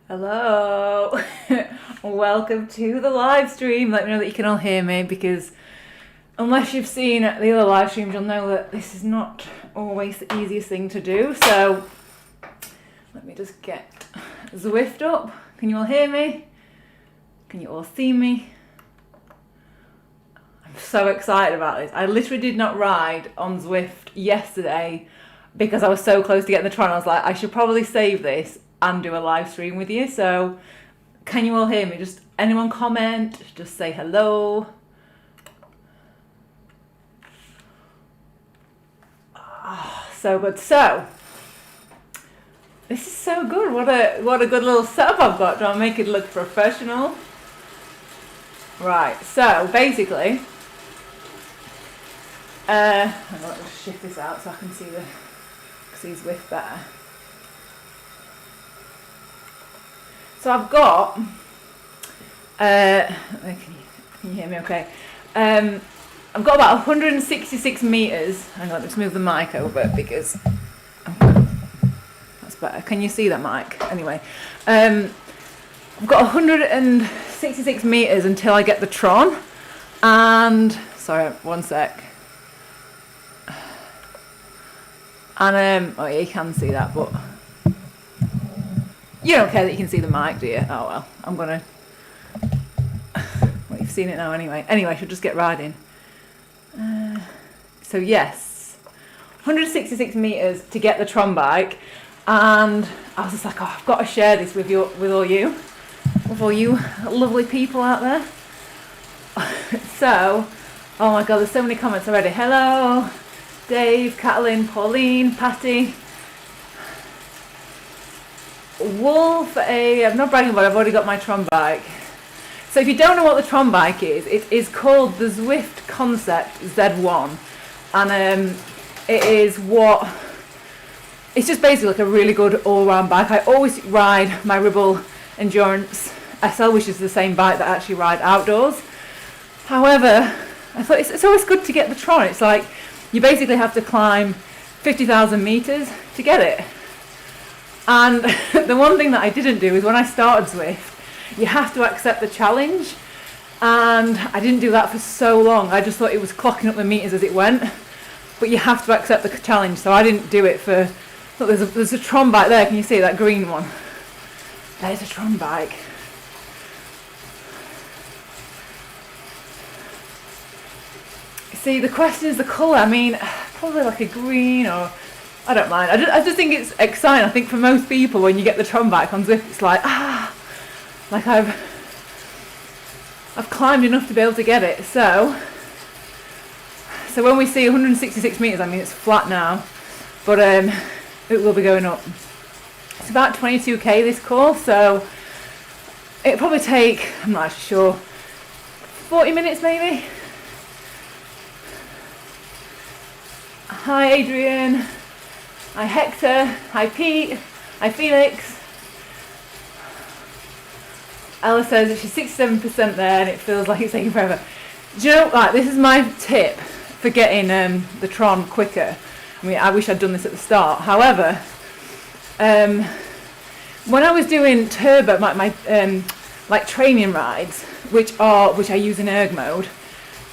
Hello, welcome to the live stream. Let me know that you can all hear me, because unless you've seen the other live streams, you'll know that this is not always the easiest thing to do. So let me just get Zwift up. Can you all hear me? Can you all see me? I'm so excited about this. I literally did not ride on Zwift yesterday because I was so close to getting the Tron. I was like, I should probably save this and do a live stream with you. So can you all hear me? Just anyone comment, just say hello. Oh, so good. So this is so good. What a good little setup I've got. Do I make it look professional? Right, so basically hang on, let me just shift this out so I can see Zwift better. So I've got, can you hear me okay? I've got about 166 metres. Hang on, let's move the mic over because that's better. Can you see that mic? Anyway, I've got 166 metres until I get the Tron. And, sorry, one sec. And, oh yeah, you can see that, but you don't care that you can see the mic, do you? Oh well, I'm gonna... well, you've seen it now anyway. Anyway, I should just get riding. So yes, 166 metres to get the Tron bike, and I was just like, oh, I've got to share this with all you lovely people out there. So, oh my god, there's so many comments already. Hello, Dave, Catalin, Pauline, Patty. Wolf, I'm not bragging, but I've already got my Tron bike. So if you don't know what the Tron bike is, it is called the Zwift Concept Z1, and it's just basically like a really good all-round bike. I always ride my Ribble Endurance SL, which is the same bike that I actually ride outdoors. However, I thought it's always good to get the Tron. It's like you basically have to climb 50,000 meters to get it. And the one thing that I didn't do is when I started Zwift, you have to accept the challenge. And I didn't do that for so long. I just thought it was clocking up the meters as it went. But you have to accept the challenge, so I didn't do it for... Look, there's a Tron bike there. Can you see that green one? There's a Tron bike. See, the question is the colour. I mean, probably like a green, or... I don't mind. I just think it's exciting. I think for most people, when you get the Tron bike on Zwift, it's like, like I've climbed enough to be able to get it. So when we see 166 metres, I mean, it's flat now, but it will be going up. It's about 22k this course, so it'll probably take, I'm not actually sure, 40 minutes maybe. Hi Adrian. Hi Hector, hi Pete, hi Felix. Ella says that she's 67% there and it feels like it's taking forever. Do you know, like, this is my tip for getting the Tron quicker. I mean, I wish I'd done this at the start. However, when I was doing turbo, my like training rides, which I use in erg mode,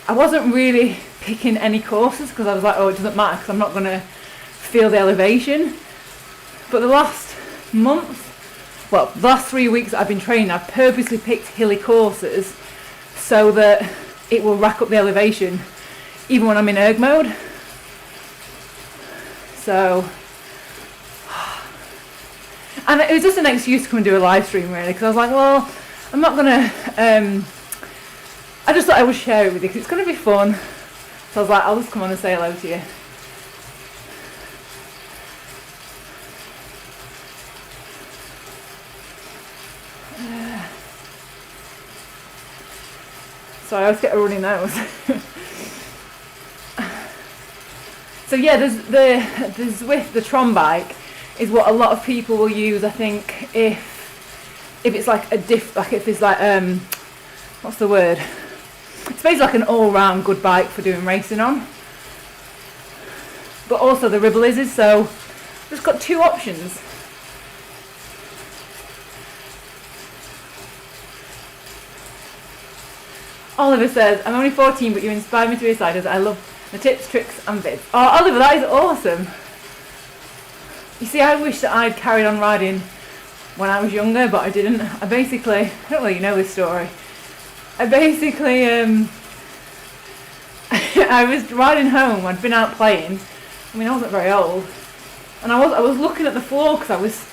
I wasn't really picking any courses because I was like, oh, it doesn't matter because I'm not going to feel the elevation. But the last month, well, the last 3 weeks that I've been training, I've purposely picked hilly courses so that it will rack up the elevation even when I'm in erg mode. So, and it was just an excuse to come and do a live stream really, because I was like, well, I'm not gonna, I just thought I would share it with you because it's gonna be fun. So I was like, I'll just come on and say hello to you. So I always get a runny nose. So yeah, there's the Zwift, the Tron bike, is what a lot of people will use. I think if it's like if it's like what's the word? It's basically like an all-round good bike for doing racing on. But also the Ribble is, so I've just got two options. Oliver says, I'm only 14, but you inspire me to be a cyclist. I love the tips, tricks and bits. Oh, Oliver, that is awesome. You see, I wish that I'd carried on riding when I was younger, but I didn't. I don't really know this story. I was riding home, I'd been out playing. I mean, I wasn't very old. And I was looking at the floor because I was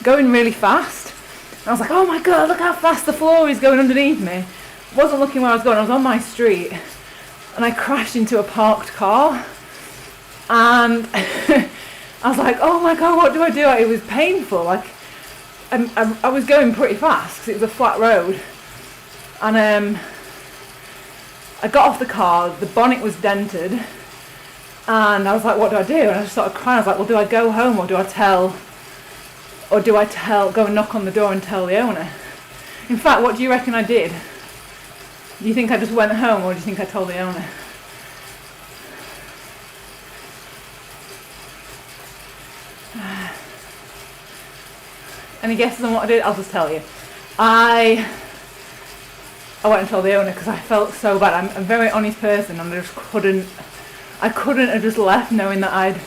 going really fast. And I was like, oh my God, look how fast the floor is going underneath me. I wasn't looking where I was going, I was on my street. And I crashed into a parked car. And I was like, oh my God, what do I do? It was painful. Like, I was going pretty fast because it was a flat road. And I got off the car, the bonnet was dented. And I was like, what do I do? And I just started crying. I was like, well, do I go home or do I go and knock on the door and tell the owner? In fact, what do you reckon I did? Do you think I just went home or do you think I told the owner? Any guesses on what I did? I'll just tell you. I went and told the owner because I felt so bad. I'm a very honest person and I couldn't have just left knowing that I'd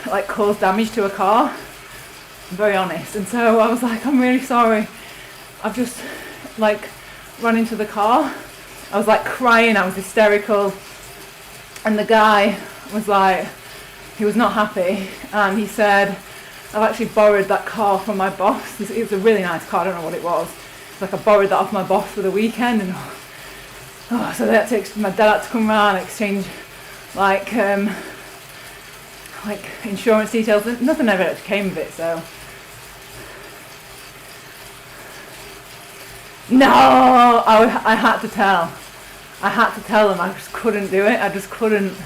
like caused damage to a car. I'm very honest. And so I was like, I'm really sorry. I've just like run into the car. I was like crying, I was hysterical. And the guy was like, he was not happy. And he said, I've actually borrowed that car from my boss. It was a really nice car, I don't know what it was. Like I borrowed that off my boss for the weekend. And so they had to, my dad had to come around and exchange like insurance details. Nothing ever actually came of it, so. No, I had to tell. I had to tell them. I just couldn't do it. I just couldn't.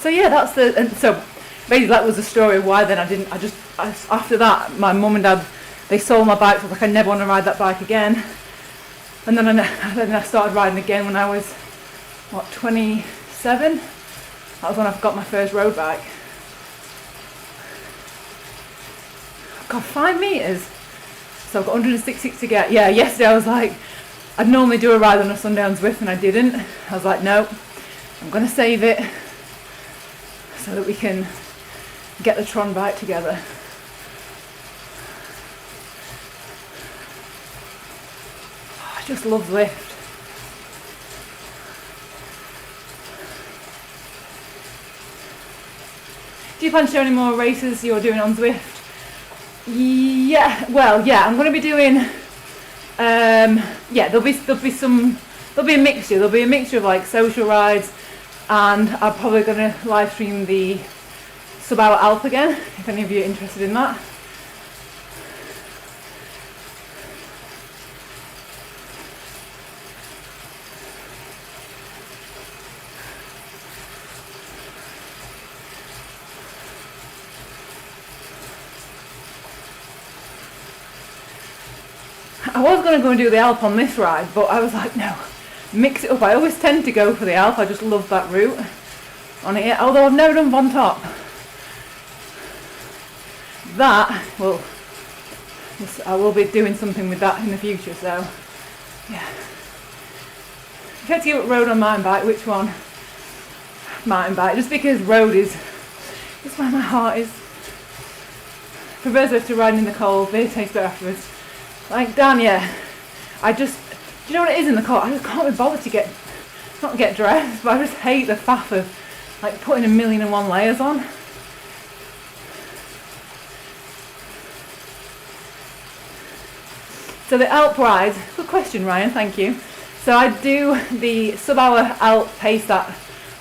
So yeah, so basically that was the story of why then after that, my mum and dad, they sold my bike, so I was like, I never want to ride that bike again. And then I started riding again when I was, 27? That was when I got my first road bike. God, 5 metres. So I've got 166 to get. Yeah, yesterday I was like, I'd normally do a ride on a Sunday on Zwift and I didn't. I was like, no, I'm going to save it so that we can get the Tron bike together. I just love Zwift. Do you plan to show any more races you're doing on Zwift? Yeah, well, yeah, I'm going to be doing, there'll be a mixture. There'll be a mixture of like social rides, and I'm probably going to live stream the sub-hour Alp again, if any of you are interested in that. I was going to go and do the Alp on this ride, but I was like, no, mix it up. I always tend to go for the Alp. I just love that route on it, although I've never done Von Top. I will be doing something with that in the future, so yeah. If you had to give up road on mountain bike, which one? Mountain bike, just because road is where my heart is. Prefer to riding in the cold, beer tastes better afterwards. Like Dan, yeah, do you know what it is in the cold? I just can't be bothered to not get dressed, but I just hate the faff of like putting 1,000,001 layers on. So the Alp ride, good question Ryan, thank you. So I do the sub-hour Alp pace that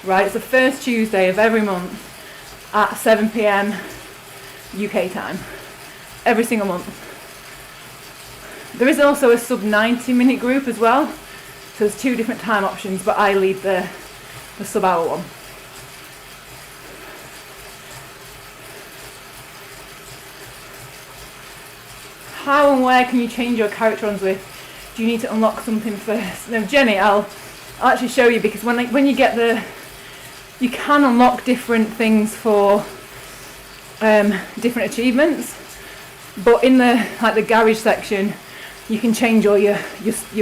ride. It's the first Tuesday of every month at 7 PM UK time, every single month. There is also a sub 90-minute group as well, so there's 2 different time options, but I lead the sub-hour one. How and where can you change your character on Zwift? Do you need to unlock something first? No, Jenny, I'll actually show you, because when you get you can unlock different things for different achievements. But in the the garage section, you can change all your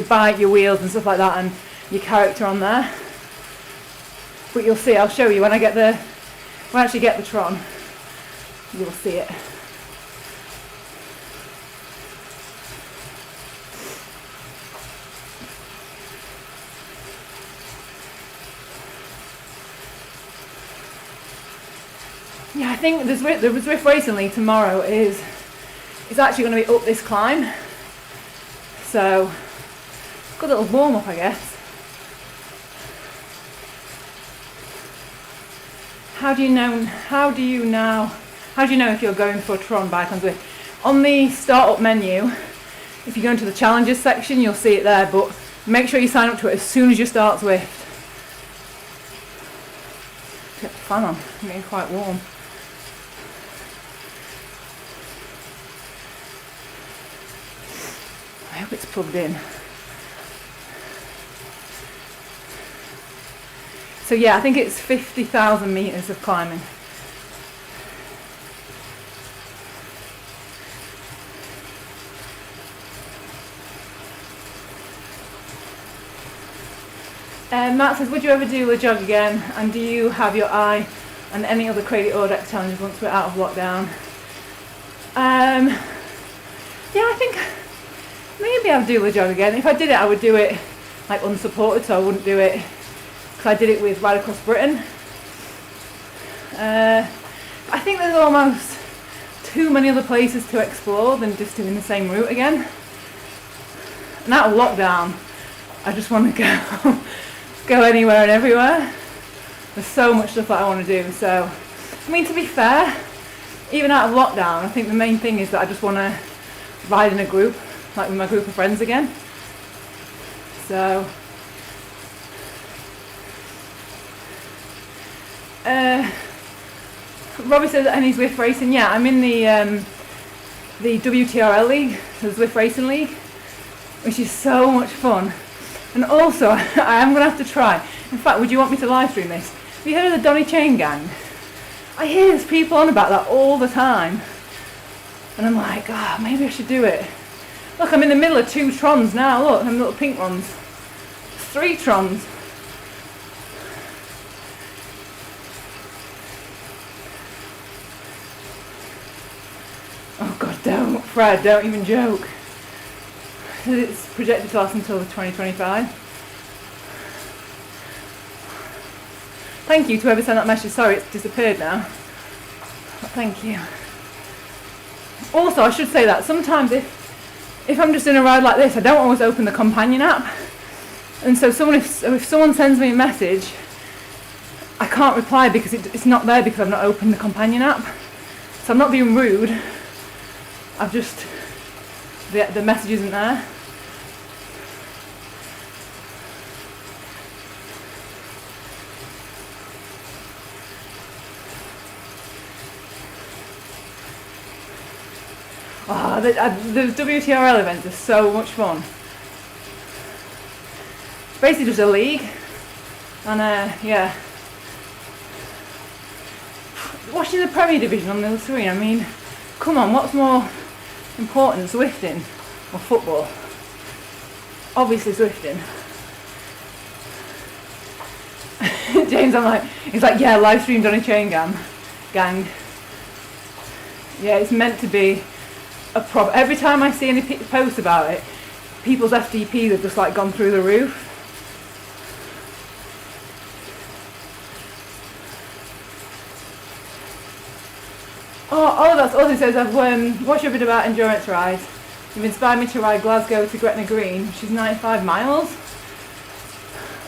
bike, your wheels and stuff like that, and your character on there. But you'll see, I'll show you when I actually get the Tron, you'll see it. Yeah, I think the Zwift Racing League tomorrow is actually going to be up this climb. So, good little warm up, I guess. How do you know if you're going for a Tron bike on Zwift? On the startup menu, if you go into the challenges section, you'll see it there, but make sure you sign up to it as soon as you start Zwift. Get the fan on, I'm getting quite warm. I hope it's plugged in. So yeah, I think it's 50,000 metres of climbing. Matt says, would you ever do the jog again? And do you have your eye on any other Crazy Audex challenges once we're out of lockdown? Yeah, I think maybe I'll do the jog again. If I did it, I would do it like unsupported, so I wouldn't do it. I did it with Ride Across Britain. I think there's almost too many other places to explore than just doing the same route again. And out of lockdown, I just want to go anywhere and everywhere. There's so much stuff that I want to do. So, I mean, to be fair, even out of lockdown, I think the main thing is that I just want to ride in a group, like with my group of friends again. So. Robbie says, any Zwift racing? Yeah, I'm in the WTRL league, the Zwift Racing League, which is so much fun. And also, I am going to have to try. In fact, would you want me to live stream this? Have you heard of the Donny Chain Gang? I hear there's people on about that all the time. And I'm like, maybe I should do it. Look, I'm in the middle of 2 Trons now. Look, them little pink ones. 3 Trons. Oh God, don't, Fred, don't even joke. It's projected to last until 2025. Thank you to whoever sent that message. Sorry, it's disappeared now. But thank you. Also, I should say that sometimes if I'm just in a ride like this, I don't always open the companion app. And so if someone sends me a message, I can't reply because it's not there because I've not opened the companion app. So I'm not being rude. I've just, the message isn't there. Oh, the WTRL events are so much fun. It's basically just a league. And yeah. Watching the Premier Division on the other screen, I mean, come on, what's more important, Zwifting or football? Obviously Zwifting. James, he's like, yeah, live streamed on a chain gang. Yeah, it's meant to be a problem. Every time I see any posts about it, people's FTPs have just like gone through the roof. Oh, that's also says, I've watched a bit about endurance rides. You've inspired me to ride Glasgow to Gretna Green, which is 95 miles.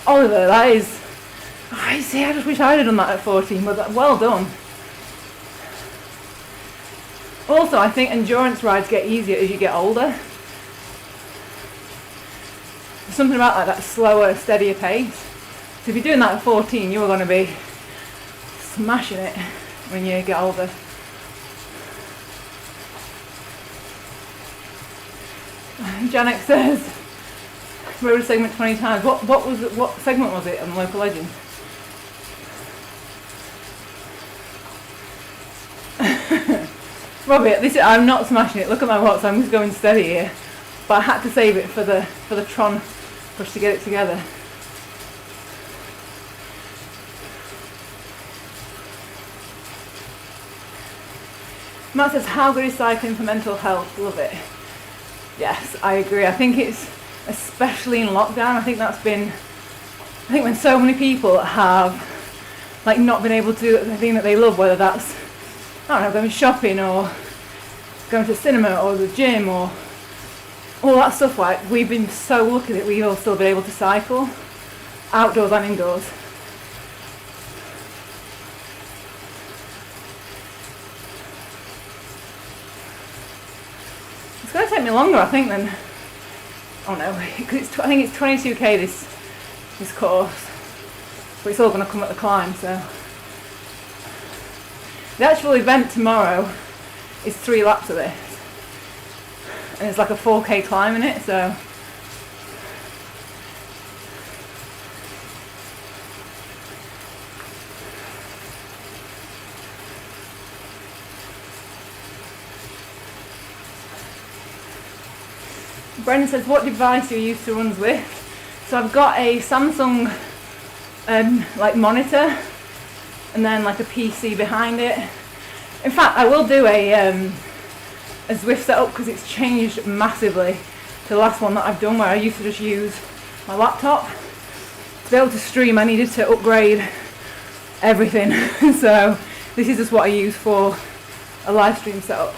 Oliver, that is... I see, I just wish I'd have done that at 14, but well done. Also, I think endurance rides get easier as you get older. There's something about that slower, steadier pace. So if you're doing that at 14, you're going to be smashing it when you get older. Janek says, rode a segment 20 times. What segment was it on Local Legends? Robbie, I'm not smashing it. Look at my watch, I'm just going steady here. But I had to save it for the Tron push to get it together. Matt says, how good is cycling for mental health? Love it. Yes, I agree. I think it's, especially in lockdown, I think when so many people have like not been able to do the thing that they love, whether that's, I don't know, going shopping or going to the cinema or the gym or all that stuff. Like, we've been so lucky that we've all still been able to cycle, outdoors and indoors. It's going to take me longer, I think, than, oh no, because I think it's 22k this course, but it's all going to come at the climb. So the actual event tomorrow is 3 laps of this, and it's like a 4k climb in it, so Brendan says, what device do you use to run Zwift? So I've got a Samsung like monitor, and then like a PC behind it. In fact, I will do a Zwift setup because it's changed massively to the last one that I've done, where I used to just use my laptop. To be able to stream, I needed to upgrade everything. So this is just what I use for a live stream setup.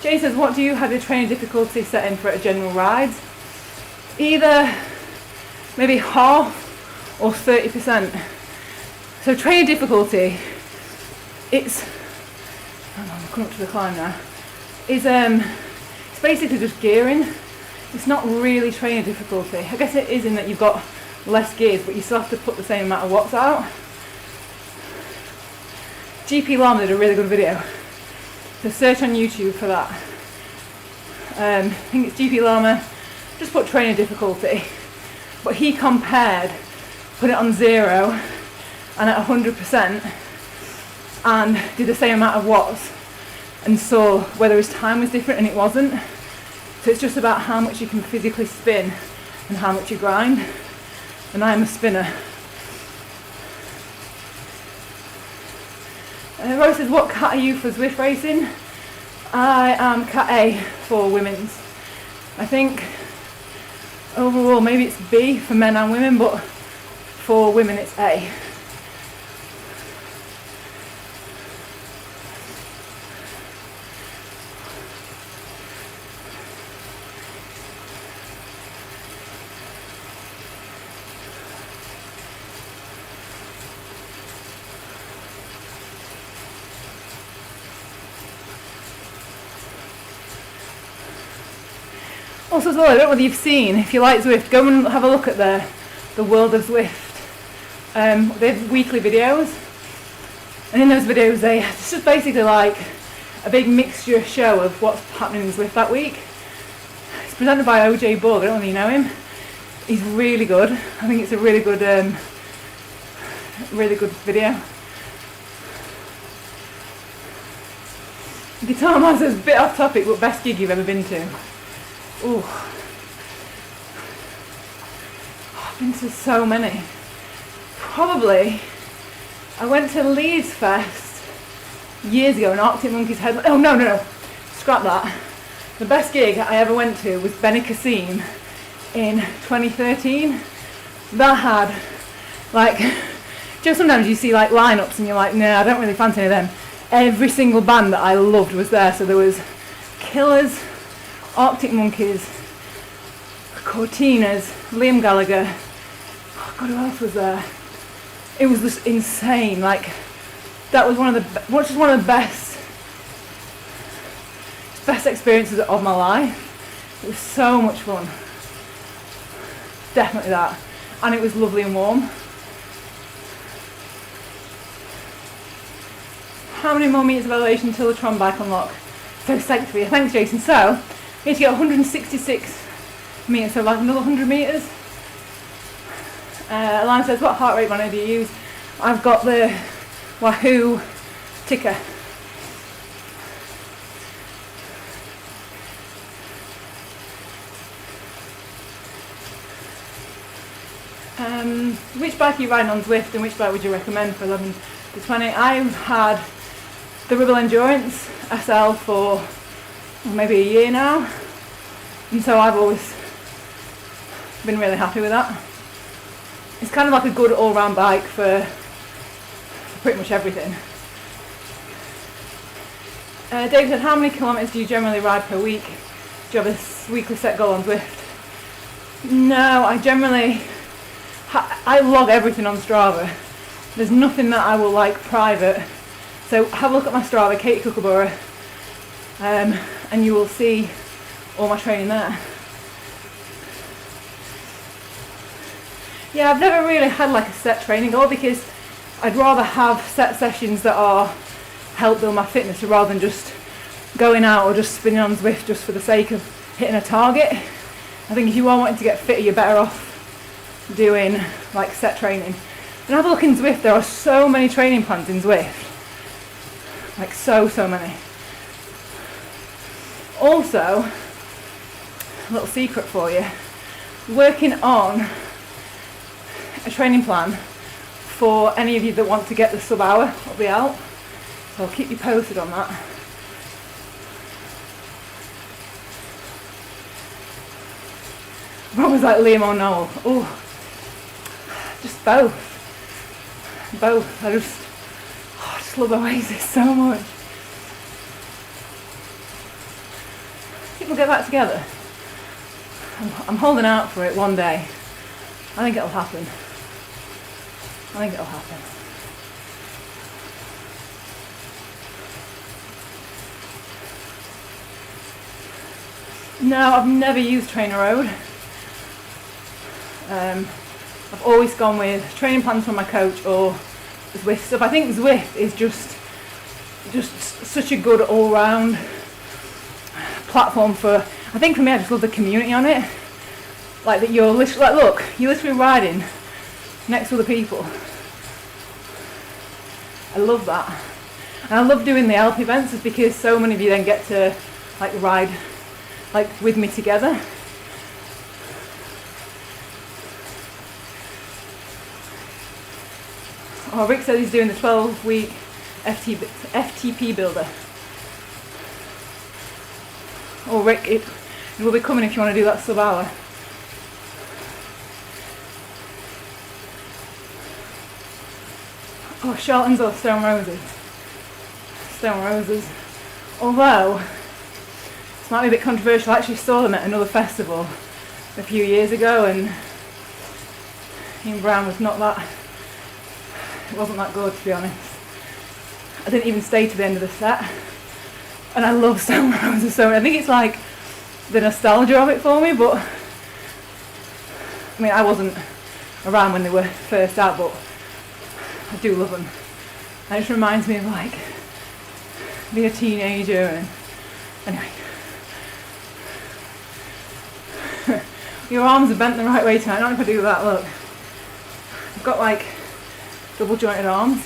Jay says, what do you have your training difficulty set in for a general ride? Either maybe half or 30%. So training difficulty, it's, I'm coming up to the climb now, it's basically just gearing. It's not really training difficulty. I guess it is in that you've got less gears, but you still have to put the same amount of watts out. GP Llama did a really good video. So search on YouTube for that. I think it's GP Llama, just put training difficulty. But he compared, put it on 0 and at 100%, and did the same amount of watts, and saw whether his time was different, and it wasn't. So it's just about how much you can physically spin and how much you grind. And I am a spinner. Rose says, what cat are you for Zwift racing? I am cat A for women's. I think overall maybe it's B for men and women, but for women it's A. Also as well, I don't know whether you've seen, if you like Zwift, go and have a look at the World of Zwift. They have weekly videos, and in those videos it's just basically like a big mixture show of what's happening in Zwift that week. It's presented by OJ Borg, I don't know if you know him. He's really good. I think it's a really good video. Guitar Man says, a bit off topic, but best gig you've ever been to? Ooh. I've been to so many. Probably, I went to Leeds Fest years ago, an Arctic Monkeys headline. Oh no, scrap that. The best gig I ever went to was Benicassim in 2013. That had, like, just sometimes you see like lineups and you're like, nah, I don't really fancy any of them. Every single band that I loved was there. So there was Killers, Arctic Monkeys, Cortinas, Liam Gallagher. Oh God, who else was there? It was just insane. Like, that was one of the best experiences of my life. It was so much fun. Definitely that. And it was lovely and warm. How many more meters of elevation until the Tron bike unlock? So psyched for you. Thanks, Jason. So, we need to get 166 meters, so like another 100 meters. Alana says, what heart rate monitor do you use? I've got the Wahoo ticker. Which bike are you riding on Zwift, and which bike would you recommend for 11 to 20? I've had the Rebel Endurance SL for maybe a year now, and so I've always been really happy with that. It's kind of like a good all-round bike for pretty much everything. David said, how many kilometres do you generally ride per week? Do you have a weekly set goal on Zwift? No, I generally, I log everything on Strava. There's nothing that I will like private. So have a look at my Strava, Katie Kookaburra, and you will see all my training there. Yeah, I've never really had like a set training goal, because I'd rather have set sessions that are help build my fitness rather than just going out or just spinning on Zwift just for the sake of hitting a target. I think if you are wanting to get fitter, you're better off doing like set training. And have a look in Zwift, there are so many training plans in Zwift. Like so many. Also, a little secret for you, working on a training plan for any of you that want to get the sub-hour will be out, so I'll keep you posted on that. Rob was like Liam or Noel. Oh, just both. I just love Oasis so much. People get back together. I'm holding out for it one day. I think it'll happen. No, I've never used Trainer Road. I've always gone with training plans from my coach or Zwift stuff. I think Zwift is just such a good all-round platform for, I think for me, I just love the community on it. Like that you're literally, like look, you're literally riding next to other people. I love that. And I love doing the Alp events, is because so many of you then get to like ride like with me together. Oh, Rick said he's doing the 12-week FTP builder. Oh, Rick, it will be coming if you want to do that sub-hour. Oh, Charlton's or Stone Roses. Stone Roses. Although, this might be a bit controversial, I actually saw them at another festival a few years ago, and Ian Brown was not that, it wasn't that good, to be honest. I didn't even stay to the end of the set. And I love Stone Roses so much. I think it's like the nostalgia of it for me, but I mean, I wasn't around when they were first out, but I do love them. And it just reminds me of like being a teenager, and anyway. Your arms are bent the right way tonight. I don't know if I do that, look. I've got like double jointed arms.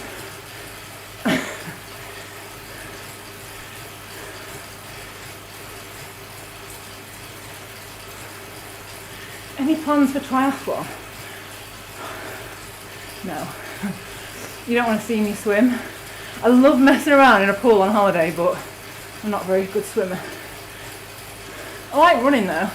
Any plans for triathlon? No. You don't want to see me swim. I love messing around in a pool on holiday, but I'm not a very good swimmer. I like running though.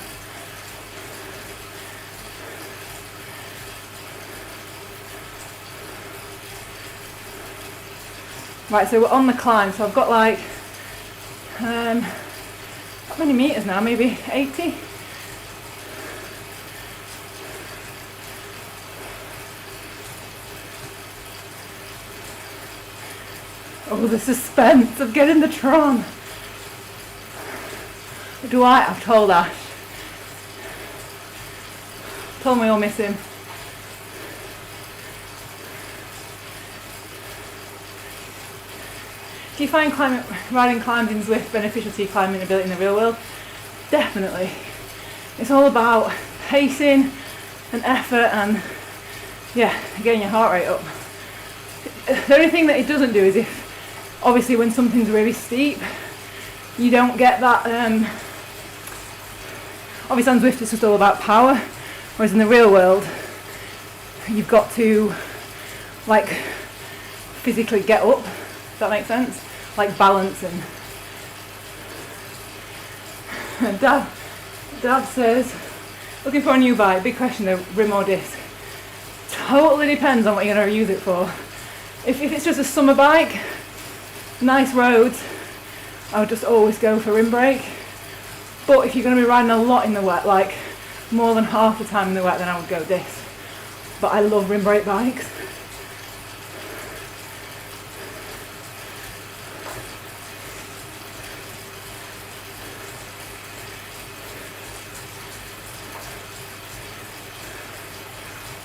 Right, so we're on the climb, so I've got like, how many metres now, maybe 80? Oh, the suspense of getting the Tron. Dwight, I've told Ash. Told me I'll miss him. Do you find riding climbs in Zwift beneficial to your climbing ability in the real world? Definitely. It's all about pacing and effort and, yeah, getting your heart rate up. The only thing that it doesn't do is if Obviously when something's really steep, you don't get that, obviously on Zwift it's just all about power, whereas in the real world, you've got to like physically get up, if that makes sense, like balancing. Dad says, looking for a new bike, big question though, rim or disc. Totally depends on what you're going to use it for. If it's just a summer bike, nice roads, I would just always go for rim brake. But if you're going to be riding a lot in the wet, like more than half the time in the wet, then I would go disc. But I love rim brake bikes.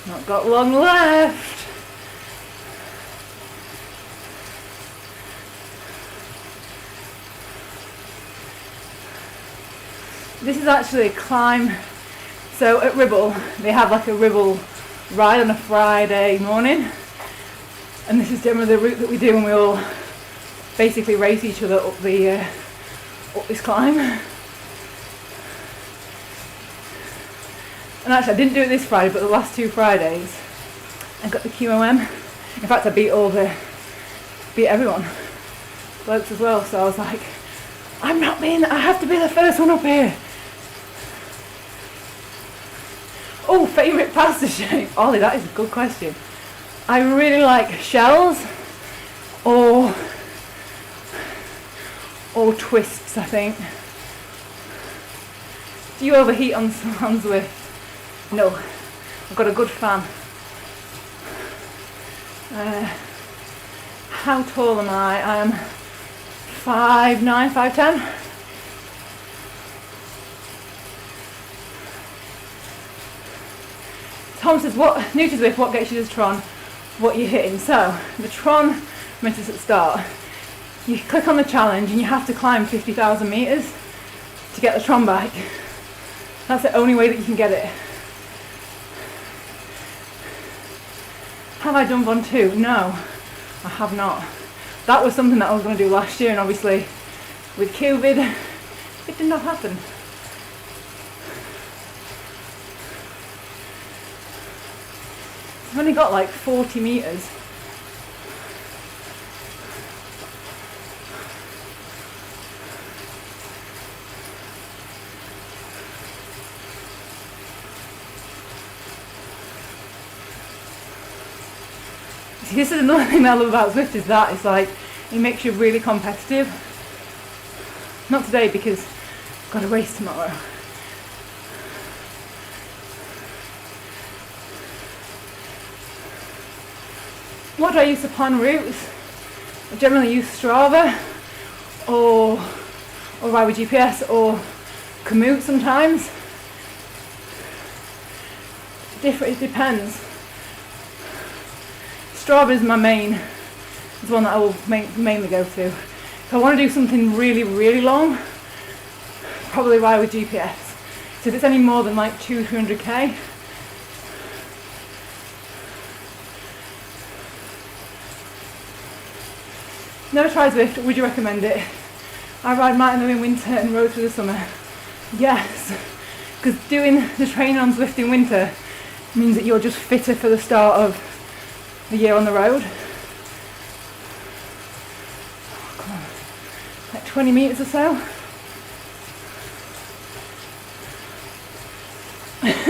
Not got long left. This is actually a climb. So at Ribble, they have like a Ribble ride on a Friday morning. And this is generally the route that we do when we all basically race each other up this climb. And actually I didn't do it this Friday, but the last 2 Fridays I got the QOM. In fact I beat everyone, blokes as well, so I was like, I have to be the first one up here. Oh, favourite pasta shape? Ollie, that is a good question. I really like shells or twists, I think. Do you overheat on Zwift? No, I've got a good fan. How tall am I? I am 5'9", 5'10". Tom says, new to Zwift, what gets you to Tron? What you're hitting. So, the Tron, I mentioned this at the start, you click on the challenge and you have to climb 50,000 metres to get the Tron bike. That's the only way that you can get it. Have I done Von 2? No, I have not. That was something that I was going to do last year, and obviously with COVID, it did not happen. I've only got like 40 metres. See, this is another thing that I love about Zwift, is that it's like, it makes you really competitive. Not today because I've got a race tomorrow. What do I use to plan routes? I generally use Strava or ride with GPS or Komoot sometimes. It depends. Strava is my main, is one that I will mainly go to. If I want to do something really, really long, probably ride with GPS. So if it's any more than like 200k, never tried Zwift, would you recommend it? I ride mountain in winter and road through the summer. Yes, because doing the training on Zwift in winter means that you're just fitter for the start of the year on the road. Oh, come on. Like 20 metres or so.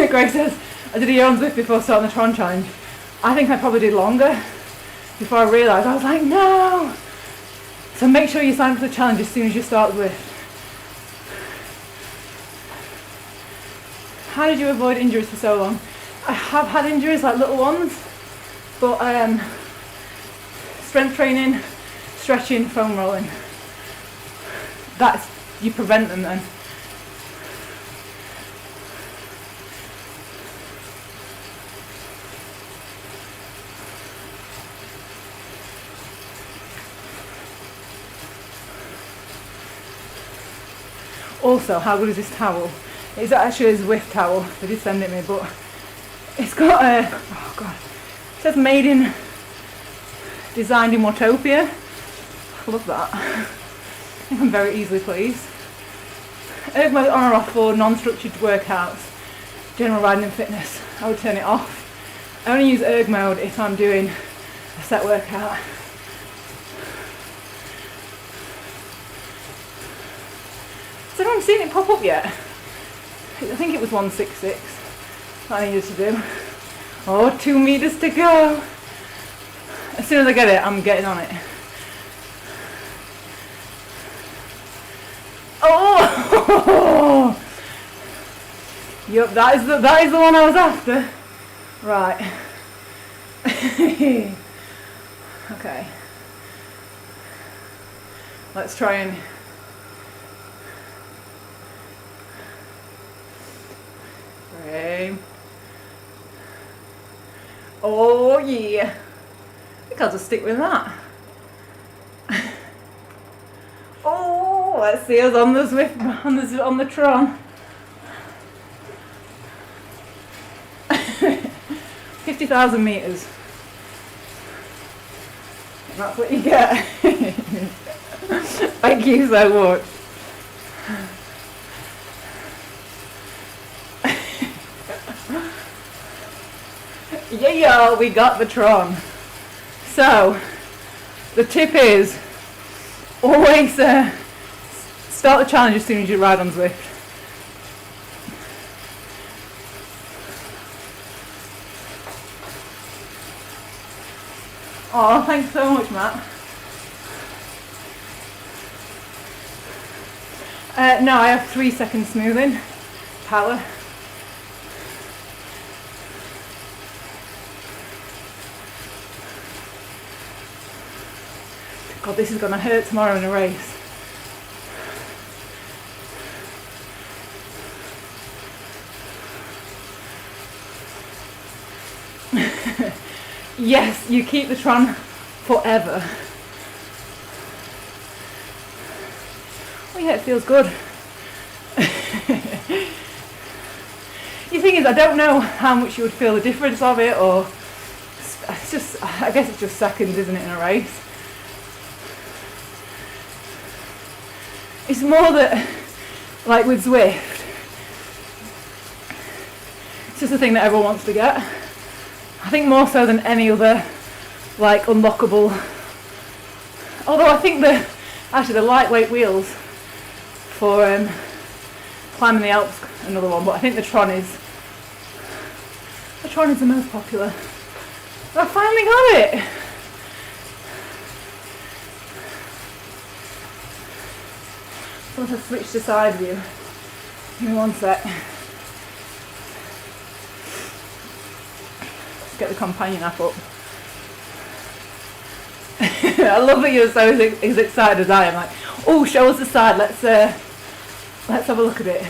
Greg says, I did a year on Zwift before starting the Tron challenge. I think I probably did longer before I realised. I was like, no! So make sure you sign up for the challenge as soon as you start Zwift. How did you avoid injuries for so long? I have had injuries, like little ones, but strength training, stretching, foam rolling. You prevent them then. Also, how good is this towel? It's actually a Zwift towel. They did send it me, but it's got a, oh god, it says designed in Watopia. love that. I think I'm very easily pleased. Erg mode on or off for non-structured workouts, general riding and fitness. I would turn it off. I only use erg mode if I'm doing a set workout. Has anyone seen it pop up yet? I think it was 166 that I needed to do. Oh, 2 meters to go. As soon as I get it, I'm getting on it. Oh! Yep, that is the one I was after. Right. Okay. Let's try and frame. Oh yeah. I think I'll just stick with that. Oh, let's see us on the Zwift, on the Tron. 50,000 meters. And that's what you get. Thank you so much. Yeah, we got the Tron. So, the tip is always start the challenge as soon as you ride on Zwift. Oh, thanks so much, Matt. No, I have 3 seconds smoothing power. God, this is going to hurt tomorrow in a race. Yes, you keep the Tron forever. Oh yeah, it feels good. The thing is, I don't know how much you would feel the difference of it, or it's just, I guess it's just seconds, isn't it, in a race? It's more that, like with Zwift, it's just a thing that everyone wants to get. I think more so than any other, like, unlockable. Although I think the lightweight wheels for climbing the Alps, another one. But I think the Tron is the most popular. And I finally got it. So let's switch to side view. Give me one sec. Get the companion app up. I love that you're so as excited as I am. Like, oh, show us the side. Let's have a look at it.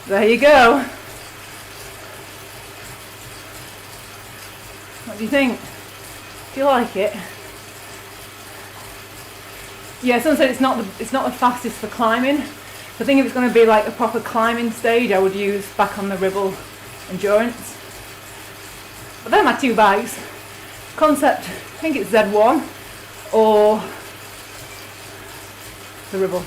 There you go. What do you think? Do you like it? Yeah, someone said it's not the fastest for climbing. So I think if it's going to be like a proper climbing stage, I would use back on the Ribble Endurance. But they're my 2 bikes. Concept, I think it's Z1 or the Ribble.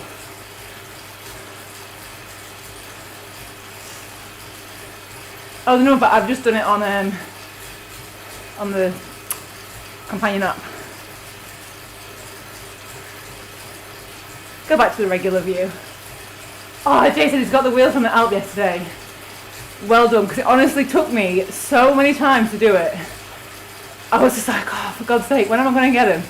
Oh no, but I've just done it on the companion app. Go back to the regular view. Oh, Jason has got the wheels from the Alp yesterday. Well done, because it honestly took me so many times to do it. I was just like, oh, for God's sake, when am I going to get him?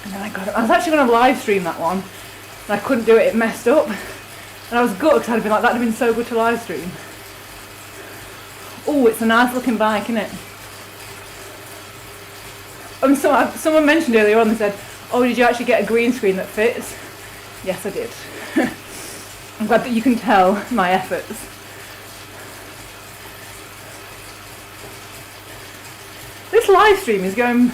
And then I got him. I was actually going to live stream that one, and I couldn't do it, it messed up. And I was gutted because I'd been like, that'd have been so good to live stream. Oh, it's a nice looking bike, isn't it? Someone mentioned earlier on, they said, oh, did you actually get a green screen that fits? Yes, I did. I'm glad that you can tell my efforts. This live stream is going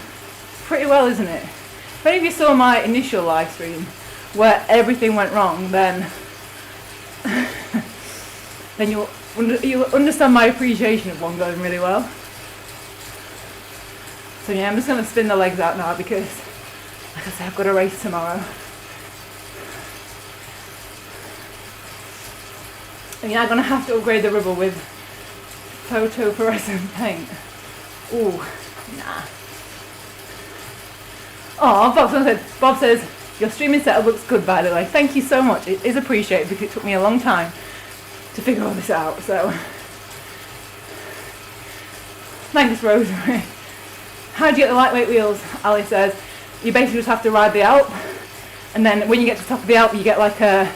pretty well, isn't it? If any of you saw my initial live stream where everything went wrong, then then you'll understand my appreciation of one going really well. So yeah, I'm just going to spin the legs out now because, like I said, I've got a race tomorrow. And yeah, I'm going to have to upgrade the rubber with phosphorescent paint. Ooh, nah. Oh, Bob says, your streaming setup looks good, by the way. Thank you so much. It is appreciated because it took me a long time to figure all this out. So, thanks, Rosemary. How do you get the lightweight wheels? Ali says, you basically just have to ride the Alp, and then when you get to the top of the Alp, you get like a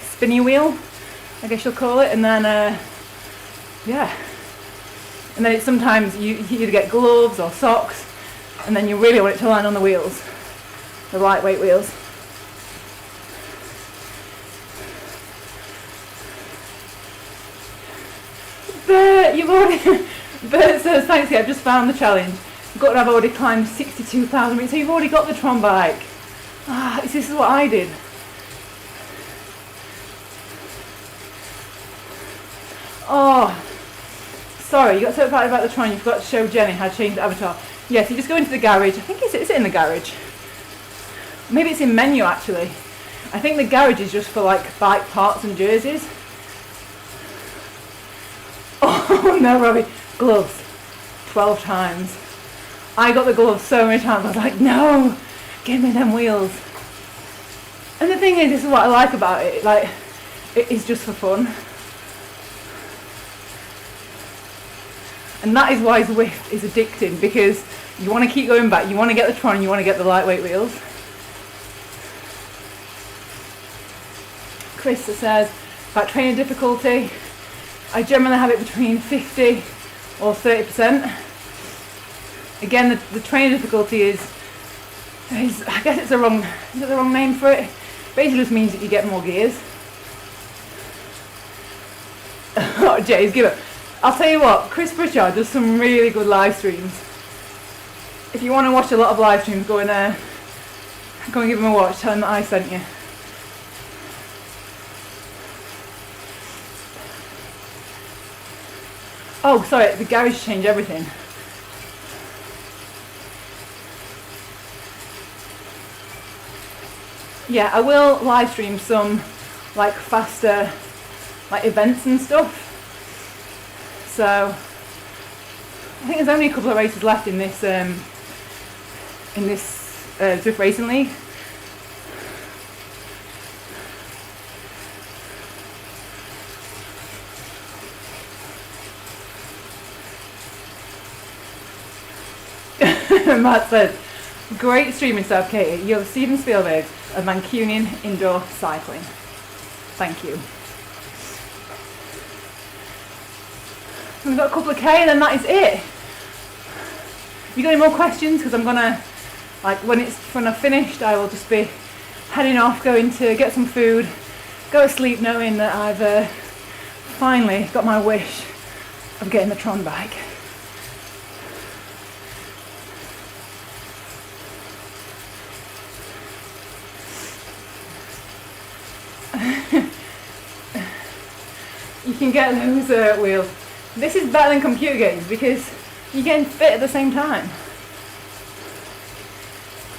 spinny wheel, I guess you'll call it, and then yeah. And then sometimes you either get gloves or socks, and then you really want it to land on the wheels, the lightweight wheels. Bert says, thanks, I've just found the challenge. I've already climbed 62,000 meters. So you've already got the Tron bike. This is what I did. Oh, sorry, you got so excited about the Tron, you forgot to show Jenny how to change the avatar. Yes, you just go into the garage. I think is it in the garage? Maybe it's in menu actually. I think the garage is just for like bike parts and jerseys. Oh no, Robbie, gloves. 12 times. I got the gloves so many times, I was like, no, give me them wheels. And the thing is, this is what I like about it, like, it is just for fun. And that is why Zwift is addicting, because you want to keep going back, you want to get the Tron, you want to get the lightweight wheels. Chris says, about training difficulty, I generally have it between 50 or 30%. Again, the training difficulty is I guess it's the wrong name for it? Basically just means that you get more gears. Oh, Jay's give it. I'll tell you what, Chris Pritchard does some really good live streams. If you want to watch a lot of live streams, go in there, go and give him a watch, tell him that I sent you. Oh, sorry, the garage changed everything. Yeah, I will live stream some like faster like events and stuff. So I think there's only a couple of races left in this Zwift Racing League. Matt says, great streaming stuff, Katie. You're the Steven Spielberg of Mancunian indoor cycling. Thank you. We've got a couple of K and then that is it. You got any more questions? Because I'm gonna, like, when I've finished, I will just be heading off, going to get some food, go to sleep knowing that I've finally got my wish of getting the Tron bike. You can get those wheels. This is better than computer games because you're getting fit at the same time.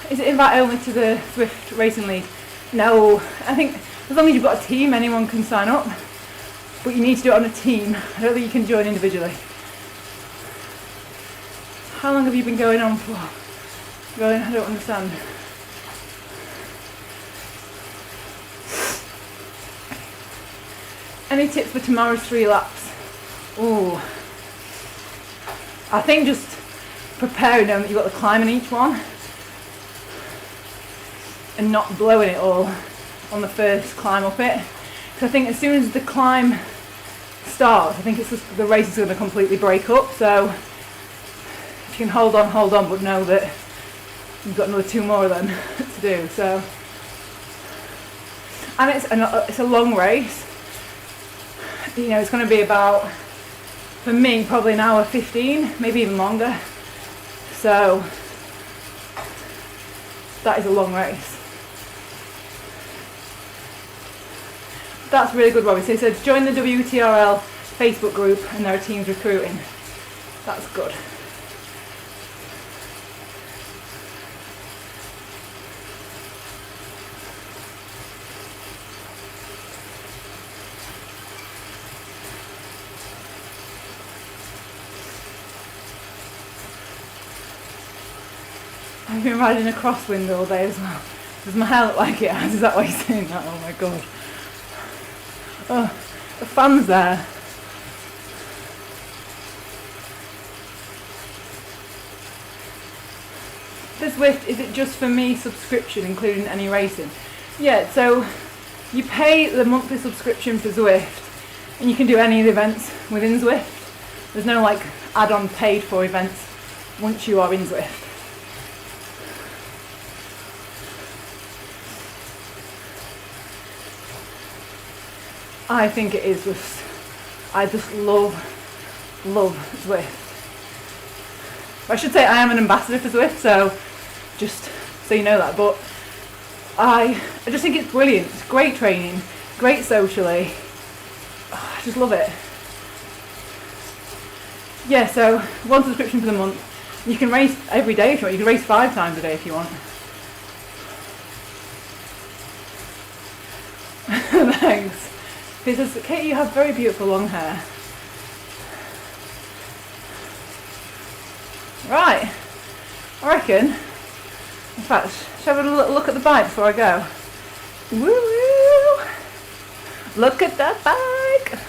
Is it invite only to the Zwift Racing League? No, I think as long as you've got a team, anyone can sign up. But you need to do it on a team. I don't think you can join individually. How long have you been going on for? I don't understand. Any tips for tomorrow's 3 laps? Ooh. I think just preparing them that you've got the climb in each one and not blowing it all on the first climb up it. Because I think as soon as the climb starts, I think it's just, the race is going to completely break up. So if you can hold on, but know that you've got another 2 more of them to do. So, and it's a long race. You know, it's going to be about, for me, probably an hour 15, maybe even longer. So that is a long race. That's really good, Robbie. So he said join the WTRL Facebook group and there are teams recruiting. That's good. I've been riding a crosswind all day as well. Does my hair look like it has? Is that why you're saying that? Oh my god. Oh, the fan's there. The Zwift, is it just for me subscription including any racing? Yeah, so you pay the monthly subscription for Zwift and you can do any of the events within Zwift. There's no like add-on paid for events once you are in Zwift. I think it is just, I just love Zwift. I should say I am an ambassador for Zwift, so just so you know that, but I just think it's brilliant. It's great training, great socially. Oh, I just love it. Yeah, so one subscription for the month. You can race every day if you want. You can race 5 times a day if you want. Thanks. He says, Katie, you have very beautiful long hair. Right, I reckon, in fact, shall we have a little look at the bike before I go? Woo! Look at that bike!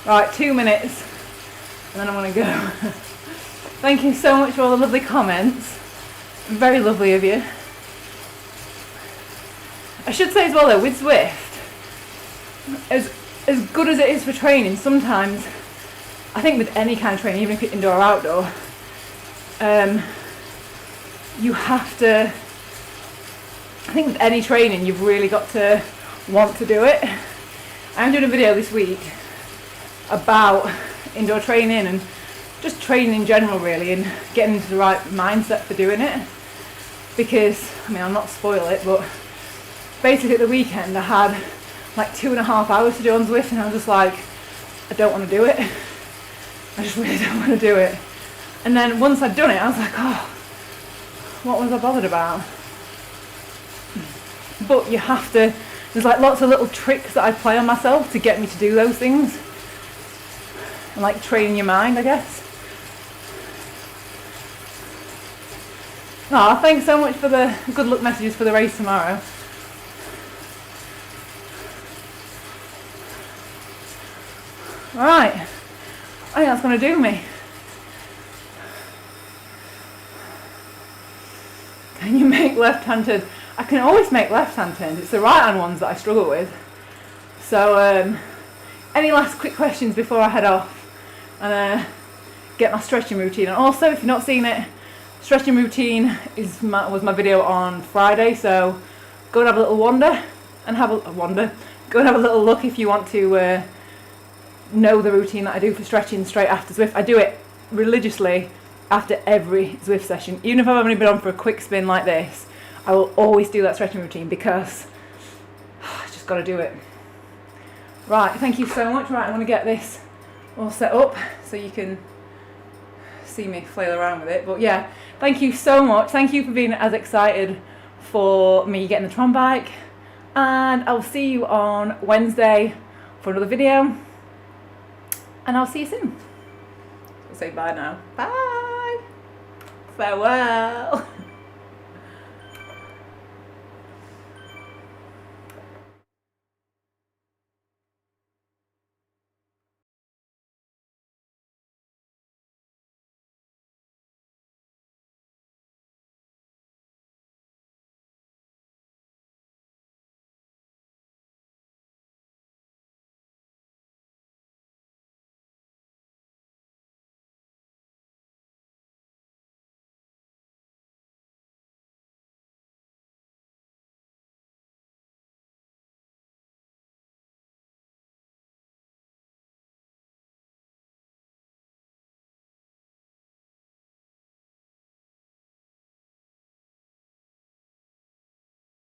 Right, 2 minutes, and then I'm going to go. Thank you so much for all the lovely comments. Very lovely of you. I should say as well though, with Zwift, as good as it is for training, sometimes I think with any kind of training, even if you're indoor or outdoor, you have to, I think with any training you've really got to want to do it. I'm doing a video this week about indoor training and just training in general really, and getting into the right mindset for doing it, because I mean, I'll not spoil it, but basically at the weekend I had like 2.5 hours to do on Zwift and I was just like, I don't want to do it. I just really don't want to do it. And then once I'd done it, I was like, oh, what was I bothered about? But you have to, there's like lots of little tricks that I play on myself to get me to do those things. And like training your mind, I guess. Oh, thanks so much for the good luck messages for the race tomorrow. Right, I think that's going to do me. Can you make left-hand turns? I can always make left-hand turns. It's the right-hand ones that I struggle with. So, any last quick questions before I head off and get my stretching routine? And also, if you've not seen it, stretching routine was my video on Friday. So, go and have a little wander and Go and have a little look if you want to. Know the routine that I do for stretching straight after Zwift. I do it religiously after every Zwift session. Even if I've only been on for a quick spin like this, I will always do that stretching routine because I just got to do it. Right, thank you so much. Right, I'm going to get this all set up so you can see me flail around with it. But yeah, thank you so much. Thank you for being as excited for me getting the Tron bike. And I'll see you on Wednesday for another video. And I'll see you soon. I'll say bye now. Bye. Farewell.